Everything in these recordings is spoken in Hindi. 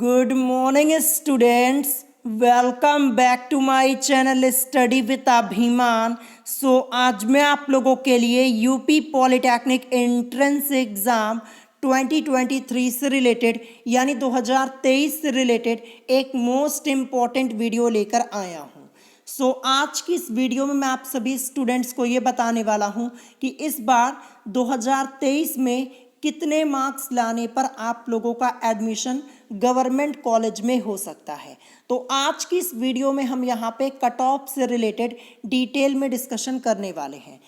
Good morning students, welcome back to my channel study with Abhiman. आज मैं आप लोगों के लिए यूपी पॉलिटेक्निक एंट्रेंस एग्ज़ाम 2023 से रिलेटेड यानी 2023 से रिलेटेड एक मोस्ट इम्पॉर्टेंट वीडियो लेकर आया हूँ। आज की इस वीडियो में मैं आप सभी स्टूडेंट्स को ये बताने वाला हूँ कि इस बार 2023 में कितने मार्क्स लाने पर आप लोगों का एडमिशन गवर्नमेंट कॉलेज में हो सकता है। तो आज की इस वीडियो में हम यहाँ पे कट ऑफ से रिलेटेड डिटेल में डिस्कशन करने वाले हैं।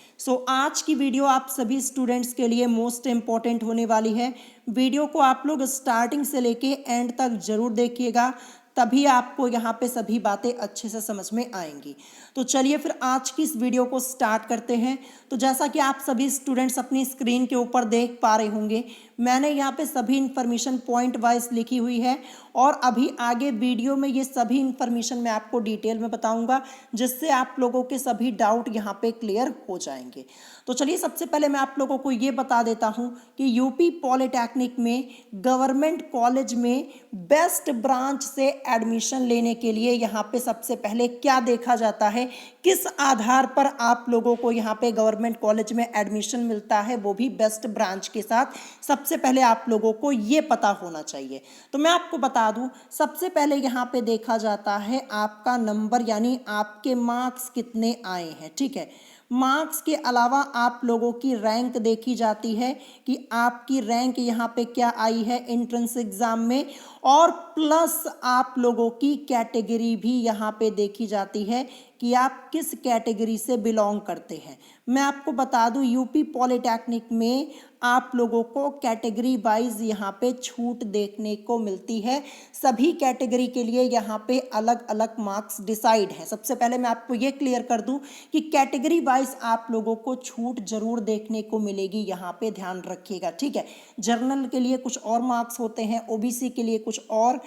आज की वीडियो आप सभी स्टूडेंट्स के लिए मोस्ट इम्पॉर्टेंट होने वाली है। वीडियो को आप लोग स्टार्टिंग से लेके एंड तक जरूर देखिएगा, तभी आपको यहाँ पे सभी बातें अच्छे से समझ में आएंगी। तो चलिए फिर आज की इस वीडियो को स्टार्ट करते हैं। तो जैसा कि आप सभी स्टूडेंट्स अपनी स्क्रीन के ऊपर देख पा रहे होंगे, मैंने यहाँ पे सभी इन्फॉर्मेशन पॉइंट वाइज लिखी हुई है और अभी आगे वीडियो में ये सभी इन्फॉर्मेशन मैं आपको डिटेल में बताऊंगा, जिससे आप लोगों के सभी डाउट यहाँ पे क्लियर हो जाएंगे। तो चलिए सबसे पहले मैं आप लोगों को ये बता देता हूँ कि यूपी पॉलिटेक्निक में गवर्नमेंट कॉलेज में बेस्ट ब्रांच से एडमिशन लेने के लिए यहाँ पे सबसे पहले क्या देखा जाता है, किस आधार पर आप लोगों को यहाँ पे गवर्नमेंट कॉलेज में एडमिशन मिलता है, वो भी बेस्ट ब्रांच के साथ। सबसे पहले आप लोगों को ये पता होना चाहिए। तो मैं आपको बता दूं, सबसे पहले यहाँ पे देखा जाता है आपका नंबर, यानी आपके मार्क्स कितने आए हैं। ठीक है, मार्क्स के अलावा आप लोगों की रैंक देखी जाती है कि आपकी रैंक यहाँ पे क्या आई है एंट्रेंस एग्जाम में, और प्लस आप लोगों की कैटेगरी भी यहाँ पे देखी जाती है कि आप किस कैटेगरी से बिलोंग करते हैं। मैं आपको बता दूं, यूपी पॉलिटेक्निक में आप लोगों को कैटेगरी वाइज यहाँ पे छूट देखने को मिलती है। सभी कैटेगरी के लिए यहाँ पे अलग अलग मार्क्स डिसाइड हैं। सबसे पहले मैं आपको ये क्लियर कर दूं कि कैटेगरी वाइज आप लोगों को छूट जरूर देखने को मिलेगी, यहाँ पे ध्यान रखिएगा। ठीक है, जनरल के लिए कुछ और मार्क्स होते हैं, ओबीसी के लिए कुछ और,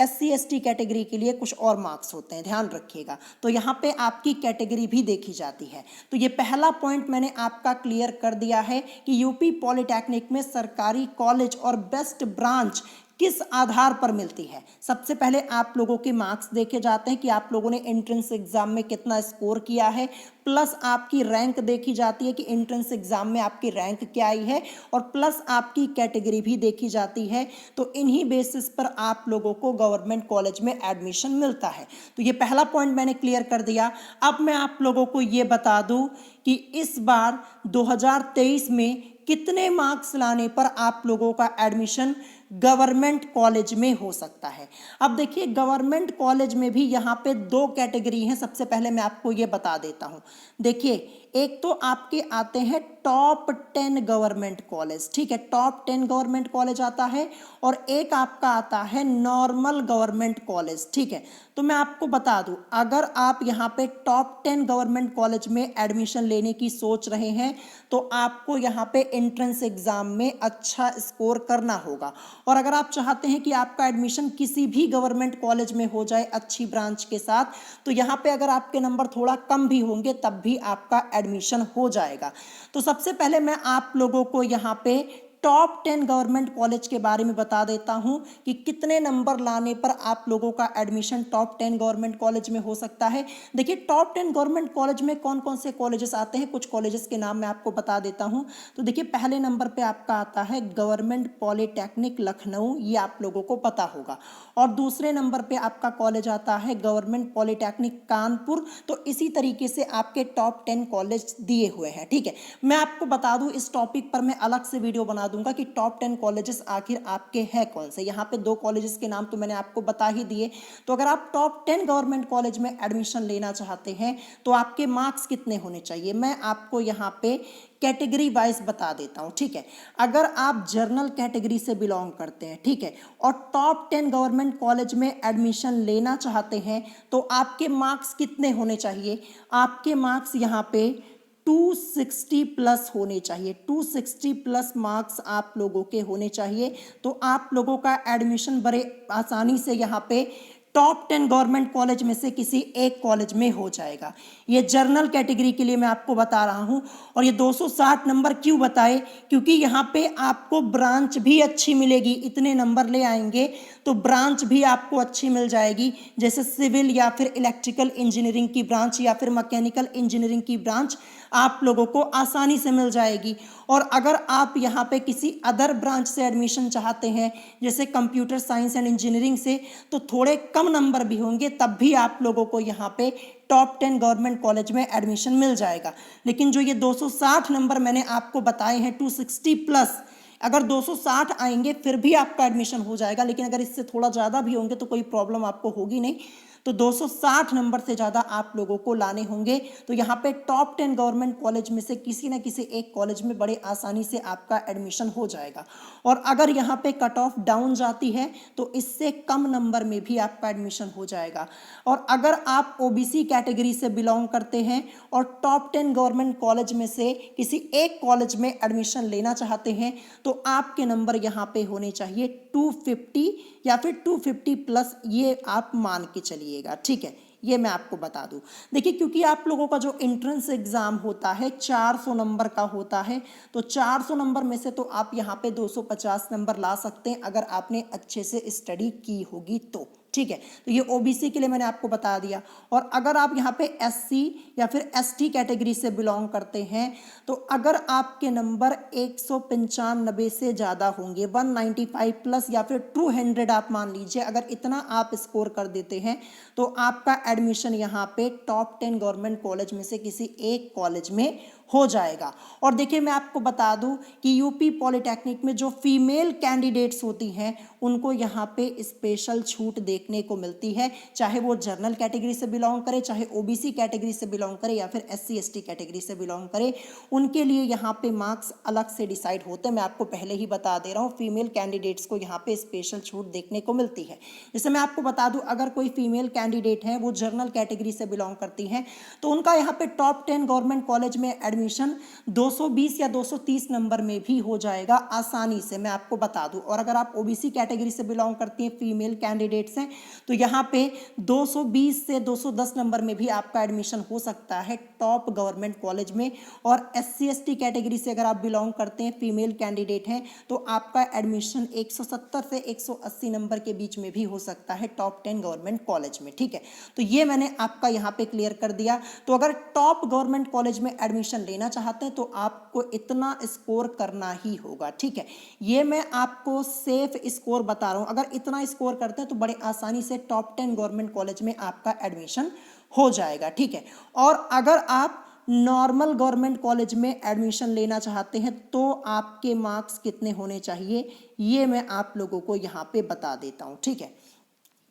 SC ST कैटेगरी के लिए कुछ और मार्क्स होते हैं, ध्यान रखिएगा। तो यहाँ पे आपकी कैटेगरी भी देखी जाती है। तो ये पहला पॉइंट मैंने आपका क्लियर कर दिया है कि यूपी पॉलिटेक्निक में सरकारी कॉलेज और बेस्ट ब्रांच किस आधार पर मिलती है। सबसे पहले आप लोगों के मार्क्स देखे जाते हैं कि आप लोगों ने एंट्रेंस एग्जाम में कितना स्कोर किया है, प्लस आपकी रैंक देखी जाती है कि एंट्रेंस एग्जाम में आपकी रैंक क्या आई है, और प्लस आपकी कैटेगरी भी देखी जाती है। तो इन्हीं बेसिस पर आप लोगों को गवर्नमेंट कॉलेज में एडमिशन मिलता है। तो ये पहला पॉइंट मैंने क्लियर कर दिया। अब मैं आप लोगों को ये बता दूं कि इस बार 2023 में कितने मार्क्स लाने पर आप लोगों का एडमिशन गवर्नमेंट कॉलेज में हो सकता है। अब देखिए, गवर्नमेंट कॉलेज में भी यहाँ पे दो कैटेगरी हैं। सबसे पहले मैं आपको ये बता देता हूँ। देखिए, एक तो आपके आते हैं टॉप 10 गवर्नमेंट कॉलेज। ठीक है, टॉप 10 गवर्नमेंट कॉलेज आता है, और एक आपका आता है नॉर्मल गवर्नमेंट कॉलेज। ठीक है, तो मैं आपको बता दूं, अगर आप यहाँ पे टॉप 10 गवर्नमेंट कॉलेज में एडमिशन लेने की सोच रहे हैं तो आपको यहाँ पे एंट्रेंस एग्जाम में अच्छा स्कोर करना होगा। और अगर आप चाहते हैं कि आपका एडमिशन किसी भी गवर्नमेंट कॉलेज में हो जाए अच्छी ब्रांच के साथ, तो यहाँ पे अगर आपके नंबर थोड़ा कम भी होंगे तब भी आपका एडमिशन हो जाएगा। तो सबसे पहले मैं आप लोगों को यहाँ पे टॉप 10 गवर्नमेंट कॉलेज के बारे में बता देता हूं कि कितने नंबर लाने पर आप लोगों का एडमिशन टॉप 10 गवर्नमेंट कॉलेज में हो सकता है। देखिए, टॉप 10 गवर्नमेंट कॉलेज में कौन कौन से कॉलेजेस आते हैं, कुछ कॉलेजेस के नाम मैं आपको बता देता हूं। तो देखिए, पहले नंबर पे आपका आता है गवर्नमेंट पॉलिटेक्निक लखनऊ, ये आप लोगों को पता होगा। और दूसरे नंबर पे आपका कॉलेज आता है गवर्नमेंट पॉलिटेक्निक कानपुर। तो इसी तरीके से आपके टॉप 10 कॉलेज दिए हुए हैं। ठीक है, मैं आपको बता दूं, इस टॉपिक पर मैं अलग से वीडियो बना दूंगा कि टॉप 10 कॉलेजेस आखिर आपके हैं कौन से। यहाँ पे दो कॉलेजेस के नाम तो मैंने आपको बता ही दिए। तो अगर आप टॉप 10 गवर्नमेंट कॉलेज में एडमिशन लेना चाहते हैं तो आपके मार्क्स कितने होने चाहिए, मैं आपको यहाँ पे कैटेगरी वाइज बता देता हूं। ठीक है, अगर आप जर्नल कैटेगरी से बिलोंग करते हैं, ठीक है, और टॉप 10 गवर्नमेंट कॉलेज में एडमिशन लेना चाहते हैं तो आपके मार्क्स कितने होने चाहिए। आपके मार्क्स यहाँ पे 260 प्लस होने चाहिए। 260 प्लस मार्क्स आप लोगों के होने चाहिए। तो आप लोगों का एडमिशन बड़े आसानी से यहाँ पे टॉप 10 गवर्नमेंट कॉलेज में से किसी एक कॉलेज में हो जाएगा। ये जर्नल कैटेगरी के लिए मैं आपको बता रहा हूँ। और ये 260 नंबर क्यों बताए, क्योंकि यहाँ पे आपको ब्रांच भी अच्छी मिलेगी। इतने नंबर ले आएंगे तो ब्रांच भी आपको अच्छी मिल जाएगी, जैसे सिविल या फिर इलेक्ट्रिकल इंजीनियरिंग की ब्रांच या फिर मैकेनिकल इंजीनियरिंग की ब्रांच आप लोगों को आसानी से मिल जाएगी। और अगर आप यहाँ पे किसी अदर ब्रांच से एडमिशन चाहते हैं, जैसे कंप्यूटर साइंस एंड इंजीनियरिंग से, तो थोड़े कम नंबर भी होंगे, तब भी आप लोगों को यहाँ पे टॉप 10 गवर्नमेंट कॉलेज में एडमिशन मिल जाएगा। लेकिन जो ये 260 नंबर मैंने आपको बताए हैं 260 प्लस, अगर 260 आएंगे फिर भी आपका एडमिशन हो जाएगा, लेकिन अगर इससे थोड़ा ज़्यादा भी होंगे तो कोई प्रॉब्लम आपको होगी नहीं। तो 260 नंबर से ज़्यादा आप लोगों को लाने होंगे। तो यहाँ पे टॉप 10 गवर्नमेंट कॉलेज में से किसी न किसी एक कॉलेज में बड़े आसानी से आपका एडमिशन हो जाएगा। और अगर यहाँ पे कट ऑफ डाउन जाती है तो इससे कम नंबर में भी आपका एडमिशन हो जाएगा। और अगर आप ओबीसी कैटेगरी से बिलोंग करते हैं और टॉप 10 गवर्नमेंट कॉलेज में से किसी एक कॉलेज में एडमिशन लेना चाहते हैं तो आपके नंबर यहाँ पे होने चाहिए 250 या फिर 250 प्लस, ये आप मान के चलिएगा, ठीक है। ये मैं आपको बता दूं, देखिए क्योंकि आप लोगों का जो एंट्रेंस एग्जाम होता है 400 नंबर का होता है, तो 400 नंबर में से तो आप यहाँ पे 250 नंबर ला सकते हैं अगर आपने अच्छे से स्टडी की होगी तो, ठीक है। तो ये ओबीसी के लिए मैंने आपको बता दिया। और अगर आप यहाँ पे एससी या फिर एसटी कैटेगरी से बिलोंग करते हैं तो अगर आपके नंबर 195 से ज़्यादा होंगे, 195 प्लस या फिर 200 आप मान लीजिए, अगर इतना आप स्कोर कर देते हैं तो आपका एडमिशन यहाँ पे टॉप 10 गवर्नमेंट कॉलेज में से किसी एक कॉलेज में हो जाएगा। और देखिए मैं आपको बता दूं कि यूपी पॉलिटेक्निक में जो फीमेल कैंडिडेट्स होती हैं उनको यहाँ पे स्पेशल छूट देखने को मिलती है, चाहे वो जनरल कैटेगरी से बिलोंग करे, चाहे ओबीसी कैटेगरी से बिलोंग करे या फिर एससी एसटी कैटेगरी से बिलोंग करे, उनके लिए यहाँ पे मार्क्स अलग से डिसाइड होते हैं। मैं आपको पहले ही बता दे रहा हूँ, फीमेल कैंडिडेट्स को यहाँ पे स्पेशल छूट देखने को मिलती है। जैसे मैं आपको बता दूं, अगर कोई फीमेल कैंडिडेट है वो जनरल कैटेगरी से बिलोंग करती हैं तो उनका यहाँ पे टॉप 10 गवर्नमेंट कॉलेज में एडमिशन 220 या 230 नंबर में भी हो जाएगा आसानी से, मैं आपको बता दूं। और अगर आप ओबीसी कैटेगरी से बिलोंग करती हैं, फीमेल कैंडिडेट्स हैं, तो यहाँ पे 220 से 210 नंबर में भी आपका एडमिशन हो सकता है टॉप गवर्नमेंट कॉलेज में। और एससी एसटी कैटेगरी से अगर आप बिलोंग करते हैं, फीमेल कैंडिडेट हैं, तो आपका एडमिशन 170 से 180 नंबर के बीच में भी हो सकता है टॉप 10 गवर्नमेंट कॉलेज में, ठीक है। तो ये मैंने आपका यहाँ पे क्लियर कर दिया। तो अगर टॉप गवर्नमेंट कॉलेज में एडमिशन लेना चाहते हैं तो आपको इतना स्कोर करना ही होगा, ठीक है। ये मैं आपको सेफ स्कोर बता रहा हूँ, अगर इतना स्कोर करते हैं तो बड़े आसानी से टॉप 10 गवर्नमेंट कॉलेज में आपका एडमिशन हो जाएगा, ठीक है। और अगर आप नॉर्मल गवर्नमेंट कॉलेज में एडमिशन लेना चाहते हैं तो आपके मार्क्स कितने होने चाहिए ये मैं आप लोगों को यहाँ पे बता देता हूँ, ठीक है।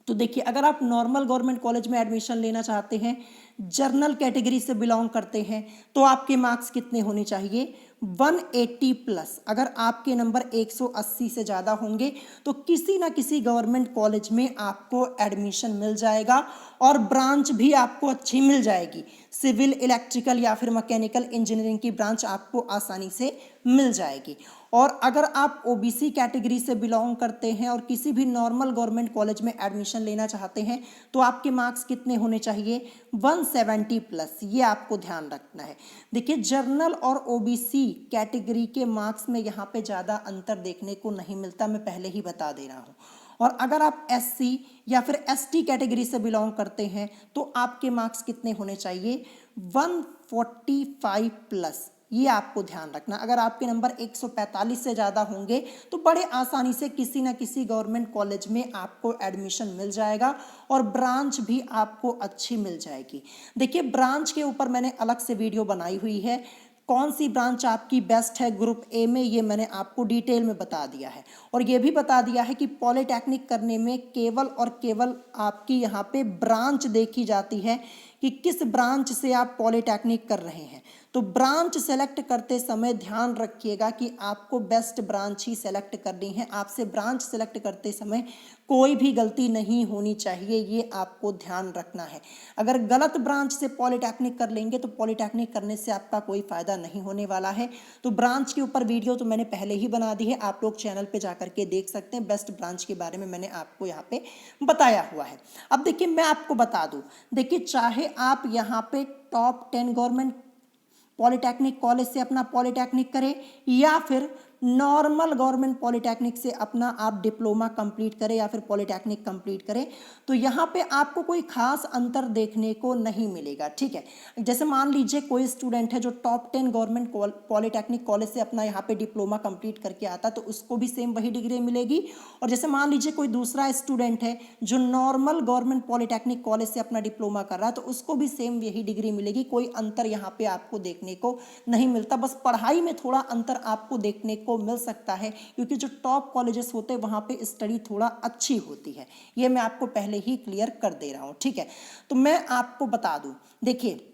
तो देखिए अगर आप नॉर्मल गवर्नमेंट कॉलेज में एडमिशन लेना चाहते हैं, जर्नल कैटेगरी से बिलोंग करते हैं, तो आपके मार्क्स कितने होने चाहिए 180 प्लस। अगर आपके नंबर 180 से ज़्यादा होंगे तो किसी ना किसी गवर्नमेंट कॉलेज में आपको एडमिशन मिल जाएगा और ब्रांच भी आपको अच्छी मिल जाएगी। सिविल, इलेक्ट्रिकल या फिर मैकेनिकल इंजीनियरिंग की ब्रांच आपको आसानी से मिल जाएगी। और अगर आप ओबीसी कैटेगरी से बिलोंग करते हैं और किसी भी नॉर्मल गवर्नमेंट कॉलेज में एडमिशन लेना चाहते हैं तो आपके मार्क्स कितने होने चाहिए 170 प्लस, ये आपको ध्यान रखना है। देखिए जर्नल और ओबीसी कैटेगरी के मार्क्स में यहाँ पे ज़्यादा अंतर देखने को नहीं मिलता, मैं पहले ही बता दे रहा हूँ। और अगर आप एससी या फिर एसटी कैटेगरी से बिलोंग करते हैं तो आपके मार्क्स कितने होने चाहिए 145 प्लस, ये आपको ध्यान रखना। अगर आपके नंबर 145 से ज़्यादा होंगे तो बड़े आसानी से किसी ना किसी गवर्नमेंट कॉलेज में आपको एडमिशन मिल जाएगा और ब्रांच भी आपको अच्छी मिल जाएगी। देखिए ब्रांच के ऊपर मैंने अलग से वीडियो बनाई हुई है, कौन सी ब्रांच आपकी बेस्ट है ग्रुप ए में, ये मैंने आपको डिटेल में बता दिया है। और ये भी बता दिया है कि पॉलिटेक्निक करने में केवल और केवल आपकी यहाँ पे ब्रांच देखी जाती है कि किस ब्रांच से आप पॉलिटेक्निक कर रहे हैं। तो ब्रांच सेलेक्ट करते समय ध्यान रखिएगा कि आपको बेस्ट ब्रांच ही सेलेक्ट करनी है। आपसे ब्रांच सेलेक्ट करते समय कोई भी गलती नहीं होनी चाहिए, ये आपको ध्यान रखना है। अगर गलत ब्रांच से पॉलिटेक्निक कर लेंगे तो पॉलिटेक्निक करने से आपका कोई फायदा नहीं होने वाला है। तो ब्रांच के ऊपर वीडियो तो मैंने पहले ही बना दी है, आप लोग चैनल पे जाकर के देख सकते हैं। बेस्ट ब्रांच के बारे में मैंने आपको यहाँ पे बताया हुआ है। अब देखिए मैं आपको बता दूं, देखिए चाहे आप यहाँ पे टॉप 10 गवर्नमेंट पॉलिटेक्निक कॉलेज से अपना पॉलिटेक्निक करें या फिर नॉर्मल गवर्नमेंट पॉलिटेक्निक से अपना आप डिप्लोमा कंप्लीट करें या फिर पॉलिटेक्निक कंप्लीट करें, तो यहाँ पे आपको कोई खास अंतर देखने को नहीं मिलेगा। ठीक है, जैसे मान लीजिए कोई स्टूडेंट है जो टॉप 10 गवर्नमेंट पॉलिटेक्निक कॉलेज से अपना यहाँ पे डिप्लोमा कंप्लीट करके आता तो उसको भी सेम वही डिग्री मिलेगी। और जैसे मान लीजिए कोई दूसरा स्टूडेंट है जो नॉर्मल गवर्नमेंट पॉलिटेक्निक कॉलेज से अपना डिप्लोमा कर रहा है तो उसको भी सेम यही डिग्री मिलेगी। कोई अंतर यहाँ पे आपको देखने को नहीं मिलता, बस पढ़ाई में थोड़ा अंतर आपको देखने को मिल सकता है क्योंकि जो टॉप कॉलेजेस होते हैं वहां पे स्टडी थोड़ा अच्छी होती है। ये मैं आपको पहले ही क्लियर कर दे रहा हूं। ठीक है, तो मैं आपको बता दूं, देखिए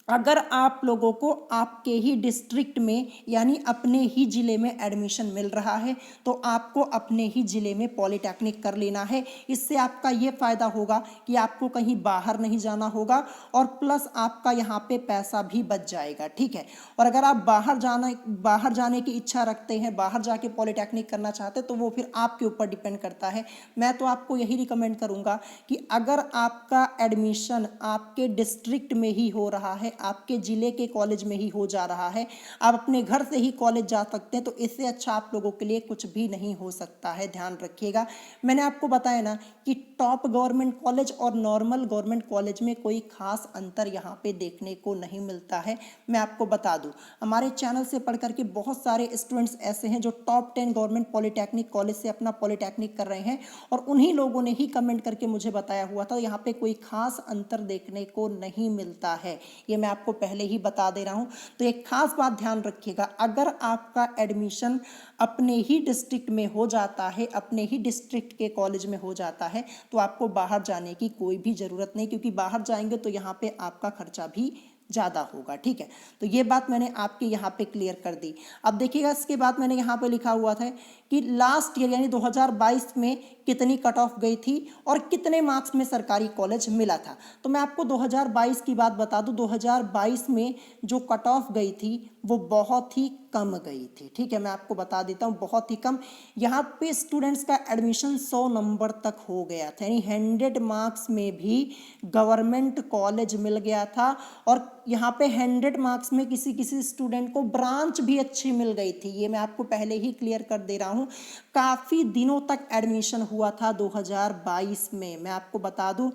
अगर आप लोगों को आपके ही डिस्ट्रिक्ट में यानी अपने ही ज़िले में एडमिशन मिल रहा है तो आपको अपने ही ज़िले में पॉलिटेक्निक कर लेना है। इससे आपका ये फ़ायदा होगा कि आपको कहीं बाहर नहीं जाना होगा और प्लस आपका यहाँ पे पैसा भी बच जाएगा। ठीक है, और अगर आप बाहर जाने की इच्छा रखते हैं, बाहर जाके पॉलिटेक्निक करना चाहते हैं तो वो फिर आपके ऊपर डिपेंड करता है। मैं तो आपको यही रिकमेंड करूँगा कि अगर आपका एडमिशन आपके डिस्ट्रिक्ट में ही हो रहा है, आपके ज़िले के कॉलेज में ही हो जा रहा है, आप अपने घर से ही कॉलेज जा सकते हैं, तो इससे अच्छा आप लोगों के लिए कुछ भी नहीं हो सकता है। ध्यान रखिएगा, मैंने आपको बताया ना कि टॉप गवर्नमेंट कॉलेज और नॉर्मल गवर्नमेंट कॉलेज में कोई खास अंतर यहाँ पे देखने को नहीं मिलता है। मैं आपको बता दूं, हमारे चैनल से पढ़ करके बहुत सारे स्टूडेंट्स ऐसे हैं जो टॉप 10 गवर्नमेंट पॉलिटेक्निक कॉलेज से अपना पॉलिटेक्निक कर रहे हैं और उन्हीं लोगों ने ही कमेंट करके मुझे बताया हुआ था यहाँ पे कोई खास अंतर देखने को नहीं मिलता है। ये मैं आपको पहले ही बता दे रहा हूं। तो एक खास बात ध्यान रखिएगा, अगर आपका एडमिशन अपने ही डिस्ट्रिक्ट में हो जाता है, अपने ही डिस्ट्रिक्ट के कॉलेज में हो जाता है तो आपको बाहर जाने की कोई भी ज़रूरत नहीं, क्योंकि बाहर जाएंगे तो यहाँ पे आपका खर्चा भी ज़्यादा होगा। ठीक है, तो ये बात मैंने आपके यहाँ पे क्लियर कर दी। अब देखिएगा इसके बाद मैंने यहाँ पे लिखा हुआ था कि लास्ट ईयर यानी 2022 में कितनी कट ऑफ गई थी और कितने मार्क्स में सरकारी कॉलेज मिला था। तो मैं आपको 2022 की बात बता दूं, 2022 में जो कट ऑफ गई थी वो बहुत ही कम गई थी। ठीक है, मैं आपको बता देता हूँ, बहुत ही कम। यहाँ पे स्टूडेंट्स का एडमिशन 100 नंबर तक हो गया था, यानी 100 मार्क्स में भी गवर्नमेंट कॉलेज मिल गया था। और यहाँ पे 100 मार्क्स में किसी किसी स्टूडेंट को ब्रांच भी अच्छी मिल गई थी। ये मैं आपको पहले ही क्लियर कर दे रहा हूँ। काफ़ी दिनों तक एडमिशन हुआ था 2022 में। मैं आपको बता दूं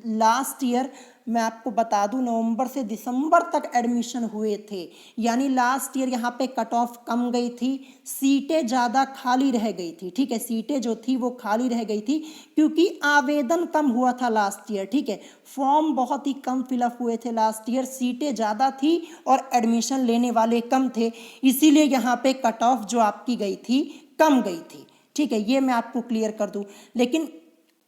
लास्ट ईयर मैं आपको बता दूं नवंबर से दिसंबर तक एडमिशन हुए थे, यानी लास्ट ईयर यहाँ पे कट ऑफ कम गई थी, सीटें ज़्यादा खाली रह गई थी। ठीक है, सीटें जो थी वो खाली रह गई थी क्योंकि आवेदन कम हुआ था लास्ट ईयर। ठीक है, फॉर्म बहुत ही कम फिलअप हुए थे लास्ट ईयर, सीटें ज़्यादा थी और एडमिशन लेने वाले कम थे, इसीलिए यहाँ पे कट ऑफ जो आपकी गई थी कम गई थी। ठीक है, ये मैं आपको क्लियर कर दूं। लेकिन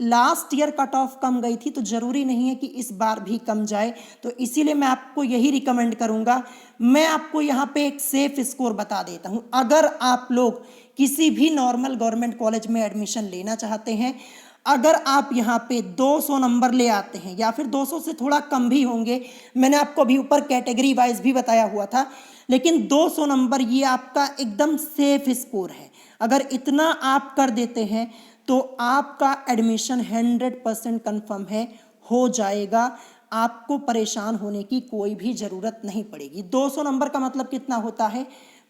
लास्ट ईयर कट ऑफ कम गई थी तो ज़रूरी नहीं है कि इस बार भी कम जाए, तो इसीलिए मैं आपको यही रिकमेंड करूंगा। मैं आपको यहाँ पे एक सेफ स्कोर बता देता हूँ। अगर आप लोग किसी भी नॉर्मल गवर्नमेंट कॉलेज में एडमिशन लेना चाहते हैं, अगर आप यहाँ पे 200 नंबर ले आते हैं या फिर 200 से थोड़ा कम भी होंगे, मैंने आपको अभी ऊपर कैटेगरी वाइज भी बताया हुआ था, लेकिन 200 नंबर ये आपका एकदम सेफ स्कोर है। अगर इतना आप कर देते हैं तो आपका एडमिशन 100% कन्फर्म है, हो जाएगा। आपको परेशान होने की कोई भी ज़रूरत नहीं पड़ेगी। 200 नंबर का मतलब कितना होता है,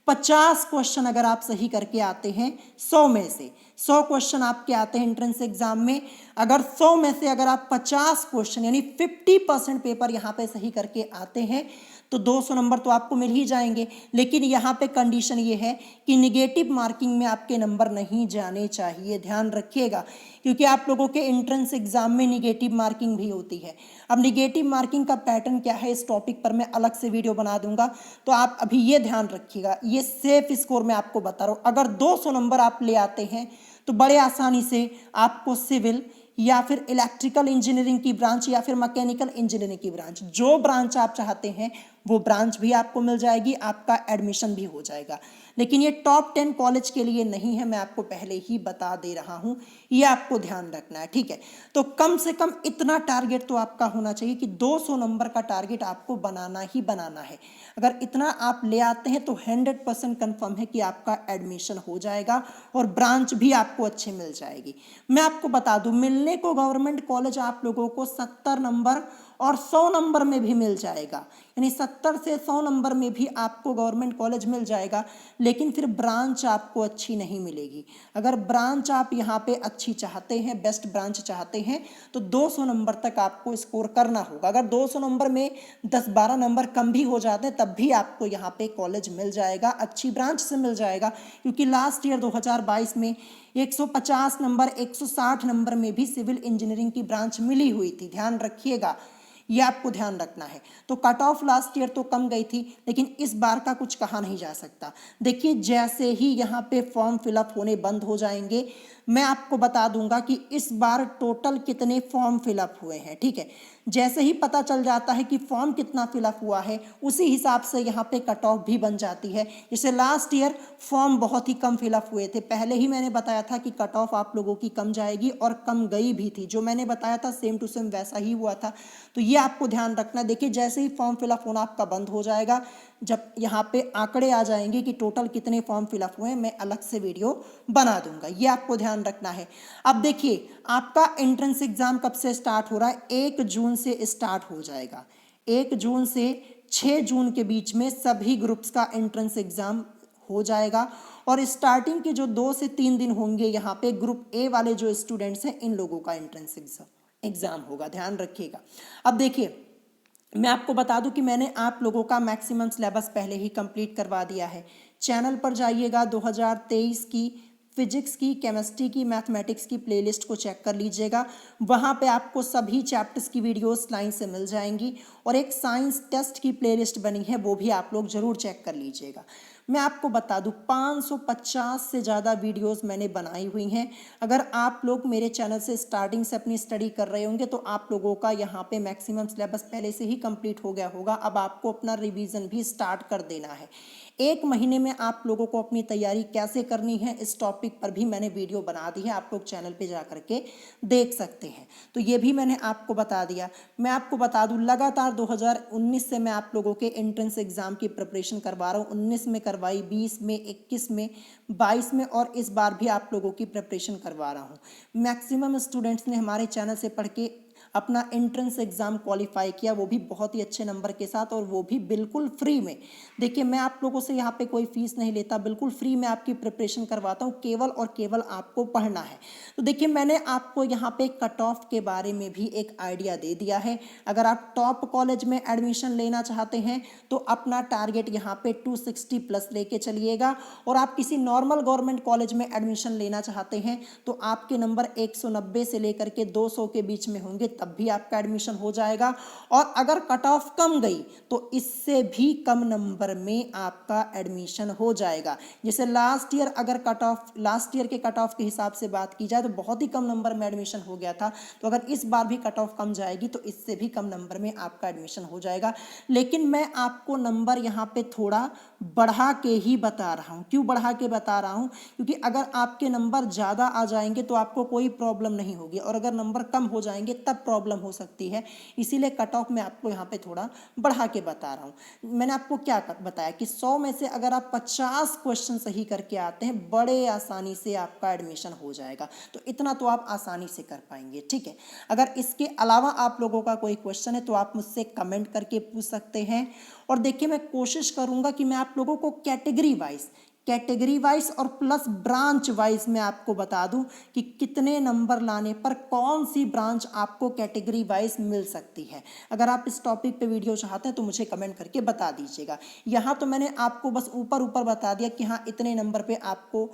50 क्वेश्चन अगर आप सही करके आते हैं 100 में से, 100 क्वेश्चन आपके आते हैं एंट्रेंस एग्जाम में, अगर 100 में से अगर आप 50 क्वेश्चन यानी 50% पेपर यहाँ पे सही करके आते हैं तो 200 नंबर तो आपको मिल ही जाएंगे। लेकिन यहाँ पे कंडीशन ये है कि निगेटिव मार्किंग में आपके नंबर नहीं जाने चाहिए, ध्यान रखिएगा, क्योंकि आप लोगों के एंट्रेंस एग्जाम में निगेटिव मार्किंग भी होती है। अब निगेटिव मार्किंग का पैटर्न क्या है इस टॉपिक पर मैं अलग से वीडियो बना दूंगा, तो आप अभी ये ध्यान रखिएगा। ये सेफ स्कोर मैं आपको बता रहा हूँ, अगर 200 नंबर आप ले आते हैं तो बड़े आसानी से आपको सिविल या फिर इलेक्ट्रिकल इंजीनियरिंग की ब्रांच या फिर मैकेनिकल इंजीनियरिंग की ब्रांच, जो ब्रांच आप चाहते हैं वो ब्रांच भी आपको मिल जाएगी, आपका एडमिशन भी हो जाएगा। लेकिन ये टॉप 10 कॉलेज के लिए नहीं है, मैं आपको पहले ही बता दे रहा हूँ, ये आपको ध्यान रखना है, ठीक है। तो कम से कम इतना टारगेट तो आपका होना चाहिए कि 200 नंबर का टारगेट आपको बनाना ही बनाना है। अगर इतना आप ले आते हैं तो 100% कन्फर्म है कि आपका एडमिशन हो जाएगा और ब्रांच भी आपको अच्छी मिल जाएगी। मैं आपको बता दूं, मिलने को गवर्नमेंट कॉलेज आप लोगों को 70 नंबर और 100 नंबर में भी मिल जाएगा, यानी 70 से 100 नंबर में भी आपको गवर्नमेंट कॉलेज मिल जाएगा। लेकिन फिर ब्रांच आपको अच्छी नहीं मिलेगी। अगर ब्रांच आप यहाँ पे अच्छी चाहते हैं, बेस्ट ब्रांच चाहते हैं, तो 200 नंबर तक आपको स्कोर करना होगा। अगर 200 नंबर में 10-12 नंबर कम भी हो जाते हैं तब भी आपको यहाँ पे कॉलेज मिल जाएगा, अच्छी ब्रांच से मिल जाएगा। क्योंकि लास्ट ईयर 2022 में 150 नंबर 160 नंबर में भी सिविल इंजीनियरिंग की ब्रांच मिली हुई थी, ध्यान रखिएगा, ये आपको ध्यान रखना है। तो कट ऑफ लास्ट ईयर तो कम गई थी, लेकिन इस बार का कुछ कहा नहीं जा सकता। देखिए, जैसे ही यहाँ पे फॉर्म फिलअप होने बंद हो जाएंगे, मैं आपको बता दूंगा कि इस बार टोटल कितने फॉर्म फिलअप हुए हैं, ठीक है। जैसे ही पता चल जाता है कि फॉर्म कितना फिलअप हुआ है, उसी हिसाब से यहाँ पे कट ऑफ भी बन जाती है। जैसे लास्ट ईयर फॉर्म बहुत ही कम फिलअप हुए थे, पहले ही मैंने बताया था कि कट ऑफ आप लोगों की कम जाएगी और कम गई भी थी। जो मैंने बताया था सेम टू सेम वैसा ही हुआ था। तो ये आपको ध्यान रखना। देखिए, जैसे ही फॉर्म फिलअप होना आपका बंद हो जाएगा, जब यहाँ पे आंकड़े आ जाएंगे कि टोटल कितने फॉर्म फिलअप हुए, मैं अलग से वीडियो बना दूंगा, ये आपको ध्यान रखना है। अब देखिए, आपका एंट्रेंस एग्जाम कब से स्टार्ट हो रहा है? 1 जून से स्टार्ट हो जाएगा। 1 जून से 6 जून के बीच में सभी ग्रुप्स का एंट्रेंस एग्जाम हो जाएगा। और स्टार्टिंग के जो 2 से 3 दिन होंगे, यहाँ पे ग्रुप ए वाले जो स्टूडेंट्स हैं, इन लोगों का एंट्रेंस एग्जाम होगा, ध्यान रखिएगा। अब देखिए, मैं आपको बता दूं कि मैंने आप लोगों का मैक्सिमम सिलेबस पहले ही कंप्लीट करवा दिया है। चैनल पर जाइएगा, 2023 की फिजिक्स की, केमिस्ट्री की, मैथमेटिक्स की प्लेलिस्ट को चेक कर लीजिएगा। वहाँ पे आपको सभी चैप्टर्स की वीडियोस लाइन से मिल जाएंगी। और एक साइंस टेस्ट की प्लेलिस्ट बनी है, वो भी आप लोग जरूर चेक कर लीजिएगा। मैं आपको बता दूं, 550 से ज़्यादा वीडियोस मैंने बनाई हुई हैं। अगर आप लोग मेरे चैनल से स्टार्टिंग से अपनी स्टडी कर रहे होंगे तो आप लोगों का यहाँ पे मैक्सिमम सिलेबस पहले से ही कंप्लीट हो गया होगा। अब आपको अपना रिवीजन भी स्टार्ट कर देना है। 1 महीने में आप लोगों को अपनी तैयारी कैसे करनी है, इस टॉपिक पर भी मैंने वीडियो बना दी है, आप लोग चैनल पे जा करके देख सकते हैं। तो ये भी मैंने आपको बता दिया। मैं आपको बता दूं, लगातार 2019 से मैं आप लोगों के एंट्रेंस एग्जाम की प्रिपरेशन करवा रहा हूँ। 19 में करवाई, 20 में, 21 में, 22 में और इस बार भी आप लोगों की प्रिपरेशन करवा रहा हूँ। मैक्सिमम स्टूडेंट्स ने हमारे चैनल से पढ़ के अपना एंट्रेंस एग्जाम क्वालिफाई किया, वो भी बहुत ही अच्छे नंबर के साथ, और वो भी बिल्कुल फ्री में। देखिए, मैं आप लोगों से यहाँ पे कोई फीस नहीं लेता, बिल्कुल फ्री में आपकी प्रिपरेशन करवाता हूँ, केवल और केवल आपको पढ़ना है। तो देखिए, मैंने आपको यहाँ पे कट ऑफ के बारे में भी एक आइडिया दे दिया है। अगर आप टॉप कॉलेज में एडमिशन लेना चाहते हैं तो अपना टारगेट यहाँ पे 260 प्लस लेके चलिएगा। और आप किसी नॉर्मल गवर्नमेंट कॉलेज में एडमिशन लेना चाहते हैं तो आपके नंबर 190 से लेकर के 200 के बीच में होंगे, तब भी आपका एडमिशन हो जाएगा। और अगर कट ऑफ कम गई तो इससे भी कम नंबर में आपका एडमिशन हो जाएगा। जैसे लास्ट ईयर अगर लास्ट ईयर के कट ऑफ के हिसाब से बात की जाए तो बहुत ही कम नंबर में एडमिशन हो गया था। तो अगर इस बार भी कट ऑफ कम जाएगी तो इससे भी कम नंबर में आपका एडमिशन हो जाएगा। लेकिन मैं आपको नंबर यहाँ पे थोड़ा बढ़ा के ही बता रहा हूँ। क्यों बढ़ा के बता रहा हूँ? क्योंकि अगर आपके नंबर ज़्यादा आ जाएंगे तो आपको कोई प्रॉब्लम नहीं होगी, और अगर नंबर कम हो जाएंगे तब प्रॉब्लम हो सकती है। इसीलिए कट ऑफ में आपको यहाँ पे थोड़ा बढ़ा के बता रहा हूँ। मैंने आपको क्या बताया कि 100 में से अगर आप 50 क्वेश्चन सही करके आते हैं, बड़े आसानी से आपका एडमिशन हो जाएगा। तो इतना तो आप आसानी से कर पाएंगे, ठीक है। अगर इसके अलावा आप लोगों का कोई क्वेश्चन है तो आप मुझसे कमेंट करके पूछ सकते हैं। और देखिए, मैं कोशिश करूंगा कि मैं आप लोगों को कैटेगरी वाइज और प्लस ब्रांच वाइज मैं आपको बता दूं कि कितने नंबर लाने पर कौन सी ब्रांच आपको कैटेगरी वाइज मिल सकती है। अगर आप इस टॉपिक पे वीडियो चाहते हैं तो मुझे कमेंट करके बता दीजिएगा। यहाँ तो मैंने आपको बस ऊपर बता दिया कि हाँ, इतने नंबर पे आपको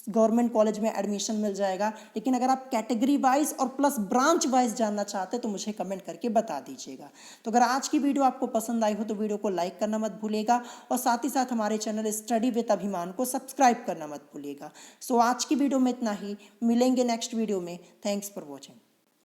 गवर्नमेंट कॉलेज में एडमिशन मिल जाएगा। लेकिन अगर आप कैटेगरी वाइज और प्लस ब्रांच वाइज जानना चाहते हैं तो मुझे कमेंट करके बता दीजिएगा। तो अगर आज की वीडियो आपको पसंद आई हो तो वीडियो को लाइक करना मत भूलिएगा, और साथ ही साथ हमारे चैनल स्टडी विद अभिमान को सब्सक्राइब करना मत भूलिएगा। सो आज की वीडियो में इतना ही, मिलेंगे नेक्स्ट वीडियो में। Thanks for watching.